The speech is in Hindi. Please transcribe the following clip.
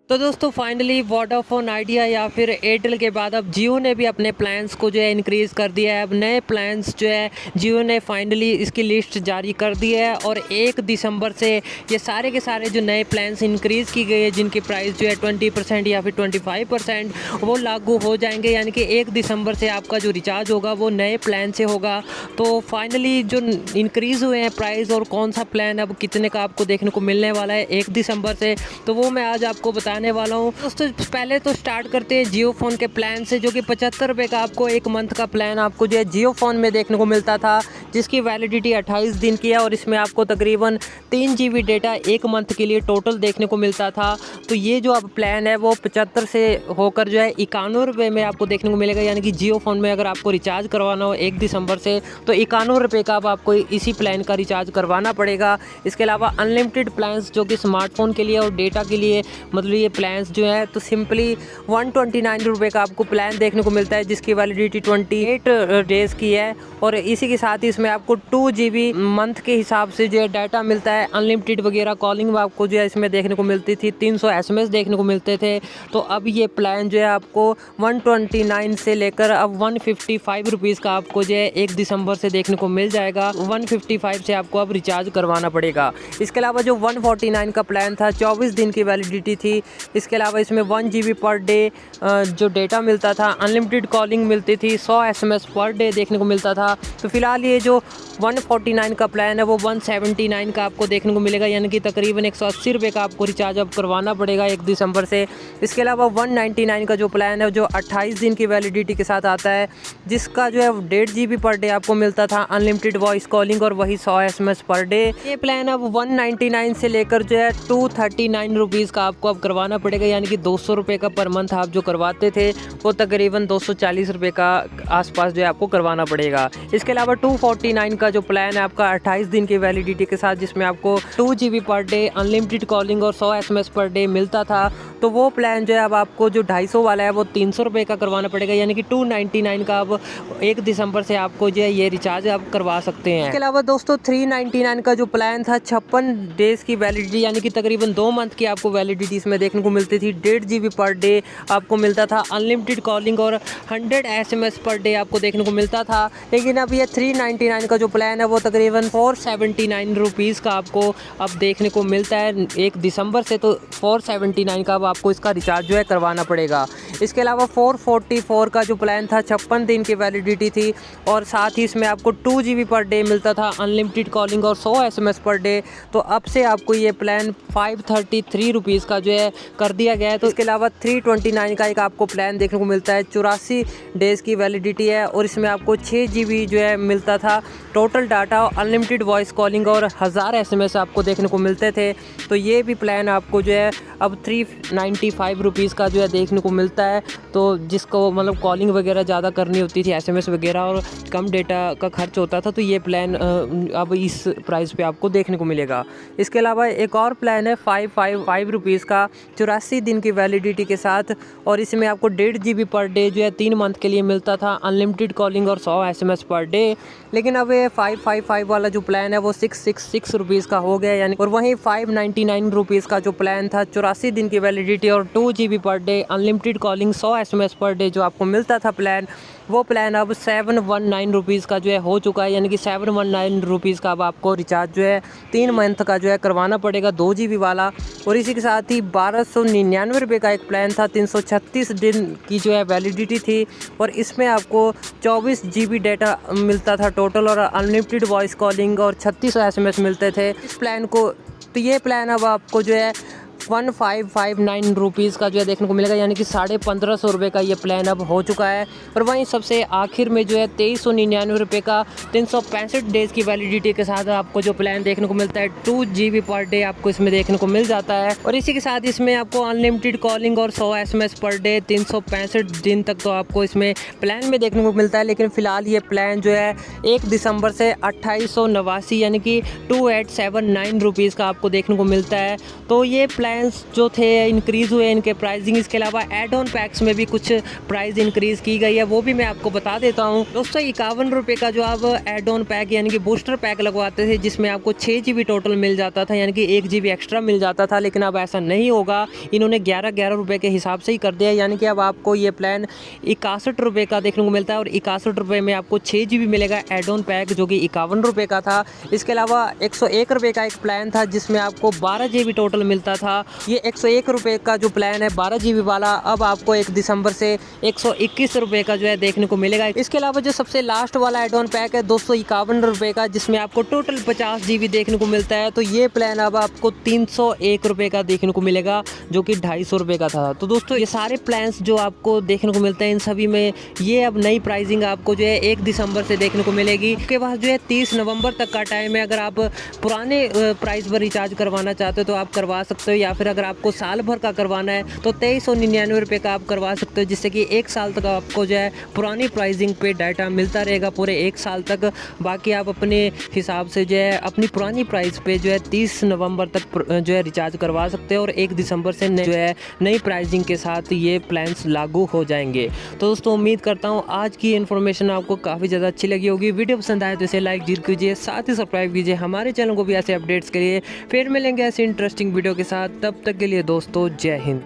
तो दोस्तों फाइनली वोडाफोन आइडिया या फिर एयरटेल के बाद अब जियो ने भी अपने प्लान्स को जो है इंक्रीज़ कर दिया है। अब नए प्लान्स जो है जियो ने फाइनली इसकी लिस्ट जारी कर दी है और 1 दिसंबर से ये सारे के सारे जो नए प्लान्स इंक्रीज़ की गई है जिनकी प्राइस जो है 20% या फिर 25% वो लागू हो जाएंगे। यानी कि 1 दिसंबर से आपका जो रिचार्ज होगा वो नए प्लान से होगा। तो फाइनली जो इंक्रीज़ हुए हैं प्राइस और कौन सा प्लान अब कितने का आपको देखने को मिलने वाला है 1 दिसंबर से, तो वो मैं आज आपको बताने वाला हूँ। दोस्तों पहले तो स्टार्ट करते हैं जियो फ़ोन के प्लान से, जो कि 75 रुपये का आपको 1 मंथ का प्लान आपको जो है जियो फ़ोन में देखने को मिलता था, जिसकी वैलिडिटी 28 दिन की है और इसमें आपको तकरीबन 3 GB डेटा 1 मंथ के लिए टोटल देखने को मिलता था। तो ये जो अब प्लान है वो 75 से होकर जो है 91 रुपये में आपको देखने को मिलेगा। यानी कि जियो फ़ोन में अगर आपको रिचार्ज करवाना हो 1 दिसंबर से तो 91 रुपये का अब आपको इसी प्लान का रिचार्ज करवाना पड़ेगा। इसके अलावा अनलिमिटेड प्लान्स जो कि स्मार्टफोन के लिए और डेटा के लिए मतलब ये प्लान्स जो है तो सिंपली 129 रुपये का आपको प्लान देखने को मिलता है, जिसकी वैलिडिटी 28 डेज़ की है। और इसी के साथ ही इसमें आपको 2 GB मंथ के हिसाब से जो है डाटा मिलता है। अनलिमिटेड वगैरह कॉलिंग आपको जो है इसमें देखने को मिलती थी, 300 SMS देखने को मिलते थे। तो अब ये प्लान जो है आपको 129 से लेकर अब 155 रुपीज़ का आपको जो है 1 दिसंबर से देखने को मिल जाएगा। 155 से आपको अब रिचार्ज करवाना पड़ेगा। इसके अलावा जो 149 का प्लान था 24 दिन की वैलिडिटी थी। इसके अलावा इसमें 1 GB पर डे जो डेटा मिलता था, अनलिमिटेड कॉलिंग मिलती थी, 100 SMS पर डे देखने को मिलता था। तो फिलहाल ये जो 149 का प्लान है वो 179 का आपको देखने को मिलेगा। यानी कि तकरीबन 180 रुपये का आपको रिचार्ज अब करवाना पड़ेगा 1 दिसंबर से। इसके अलावा 199 का जो प्लान है जो 28 दिन की वैलिडिटी के साथ आता है, जिसका जो है 1.5 GB पर डे आपको मिलता था, अनलिमिटेड वॉइस कॉलिंग और वही 100 SMS पर डे। ये प्लान अब 199 से लेकर जो है 239 रुपीज़ का आपको अब करवाना पड़ेगा। यानी कि 200 रुपये का पर मंथ आप जो करवाते थे वो तकरीबन 240 रुपये का आसपास जो है आपको करवाना पड़ेगा। इसके अलावा 249 का जो प्लान है आपका 28 दिन की वैलिडिटी के साथ, जिसमें आपको 2 GB per day unlimited calling और 100 SMS पर डे मिलता था, तो वो प्लान जो है अब आपको जो 250 वाला है वो 300 रुपये का करवाना पड़ेगा। यानी कि 299 का अब 1 दिसंबर से आपको जो है ये रिचार्ज आप करवा सकते हैं। इसके अलावा दोस्तों 399 का जो प्लान था 56 डेज़ की वैलिडिटी, यानी कि तकरीबन 2 मंथ की आपको वैलिडिटी इसमें देखने को मिलती थी। 1.5 GB पर डे आपको मिलता था, अनलिमिटेड कॉलिंग और 100 SMS पर डे आपको देखने को मिलता था। लेकिन अब ये 399 का जो प्लान है वो तकरीबन 479 रुपीज़ का आपको अब देखने को मिलता है 1 दिसंबर से। तो 479 का अब आपको इसका रिचार्ज जो है करवाना पड़ेगा। इसके अलावा 444 का जो प्लान था 56 दिन की वैलिडिटी थी और साथ ही इसमें आपको 2 GB पर डे मिलता था, अनलिमिटेड कॉलिंग और 100 SMS पर डे। तो अब से आपको ये प्लान 533 रुपीज़ का जो है कर दिया गया है। तो इसके अलावा 329 का एक आपको प्लान देखने को मिलता है, 84 डेज़ की वैलिडिटी है और इसमें आपको 6 GB जो है मिलता था total data, unlimited voice calling और 1000 SMS आपको देखने को मिलते थे। तो ये भी प्लान आपको जो है अब 395 रुपीज़ का जो है देखने को मिलता है। तो जिसको मतलब कॉलिंग वगैरह ज़्यादा करनी होती थी, SMS वगैरह और कम डेटा का खर्च होता था, तो ये प्लान अब इस प्राइस पे आपको देखने को मिलेगा। इसके अलावा एक और प्लान है 555 रुपीज़ का 84 दिन की वैलिडिटी के साथ और इसमें आपको 1.5 GB पर डे जो है 3 मंथ के लिए मिलता था, अनलिमिटेड कॉलिंग और 100 SMS पर डे। लेकिन अब ये 555 वाला जो प्लान है वो 666 रुपीज़ का हो गया। यानी और वहीं 599 रुपीज़ का जो प्लान था 84 दिन की वैलिडिटी और 2 GB per day unlimited calling 100 SMS per day जो आपको मिलता था प्लान, वो प्लान अब 719 रुपीज़ का जो है हो चुका है। यानी कि 719 रुपीज़ का अब आपको रिचार्ज जो है 3 मंथ का जो है करवाना पड़ेगा 2 GB वाला। और इसी के साथ ही 1299 रुपये का एक प्लान था, 336 दिन की जो है वैलिडिटी थी और इसमें आपको 24 GB डाटा मिलता था टोटल और अनलिमिटेड वॉइस कॉलिंग और 36 SMS मिलते थे इस प्लान को। तो ये प्लान अब आपको जो है 1559 रुपीज़ का जो है देखने को मिलेगा। यानी कि 1550 रुपये का ये प्लान अब हो चुका है। और वहीं सबसे आखिर में जो है 2399 रुपये का 365 डेज़ की वैलिडिटी के साथ आपको जो प्लान देखने को मिलता है 2 GB पर डे आपको इसमें देखने को मिल जाता है। और इसी के साथ इसमें आपको अनलिमिटेड कॉलिंग और 100 SMS पर डे 365 दिन तक तो आपको इसमें प्लान में देखने को मिलता है। लेकिन फ़िलहाल ये प्लान जो है 1 दिसंबर से 2889 यानी कि 2879 रुपीज़ का आपको देखने को मिलता है। तो ये प्लान प्लान्स जो थे इंक्रीज़ हुए इनके प्राइसिंग। इसके अलावा एड ऑन पैक्स में भी कुछ प्राइस इंक्रीज़ की गई है, वो भी मैं आपको बता देता हूँ। दोस्तों 51 रुपये का जो आप एड ऑन पैक यानी कि बूस्टर पैक लगवाते थे जिसमें आपको 6 GB टोटल मिल जाता था, यानी कि 1 GB एक्स्ट्रा मिल जाता था, लेकिन अब ऐसा नहीं होगा। इन्होंने 11 रुपये के हिसाब से ही कर दिया, यानी कि अब आपको ये प्लान 61 रुपये का देखने को मिलता है और 61 रुपये में आपको 6 GB मिलेगा एड ऑन पैक, जो कि 51 रुपये का था। इसके अलावा 101 रुपये का एक प्लान था जिसमें आपको 12 GB टोटल मिलता था। ये 101 रुपये का जो प्लान है 12 GB वाला, अब आपको 1 दिसंबर से 121 रुपये का जो है देखने को मिलेगा। इसके अलावा जो सबसे लास्ट वाला एड ऑन पैक है 251 रुपये का, जिसमें आपको टोटल 50 GB देखने को मिलता है, तो ये प्लान अब आपको 301 रुपये का देखने को मिलेगा, जो कि 250 रुपये का था। तो दोस्तों ये सारे प्लान्स जो आपको देखने को मिलते हैं इन सभी में ये अब नई प्राइसिंग आपको जो है 1 दिसंबर से देखने को मिलेगी। उसके बाद जो है 30 नवंबर तक का टाइम है। अगर आप पुराने प्राइस पर रिचार्ज करवाना चाहते हो तो आप करवा सकते हो, या फिर अगर आपको साल भर का करवाना है तो 2399 रुपये का आप करवा सकते हो, जिससे कि 1 साल तक आपको जो है पुरानी प्राइसिंग पे डाटा मिलता रहेगा पूरे 1 साल तक। बाकी आप अपने हिसाब से जो है अपनी पुरानी प्राइस पे जो है 30 नवंबर तक जो है रिचार्ज करवा सकते हो और 1 दिसंबर से जो है नई प्राइसिंग के साथ ये प्लान्स लागू हो जाएंगे। तो दोस्तों उम्मीद करता हूँ आज की इन्फॉर्मेशन आपको काफ़ी ज़्यादा अच्छी लगी होगी। वीडियो पसंद आए तो इसे लाइक जरूर कीजिए, साथ ही सब्सक्राइब कीजिए हमारे चैनल को भी ऐसे अपडेट्स के लिए। फिर मिलेंगे ऐसे इंटरेस्टिंग वीडियो के साथ, तब तक के लिए दोस्तों जय हिंद।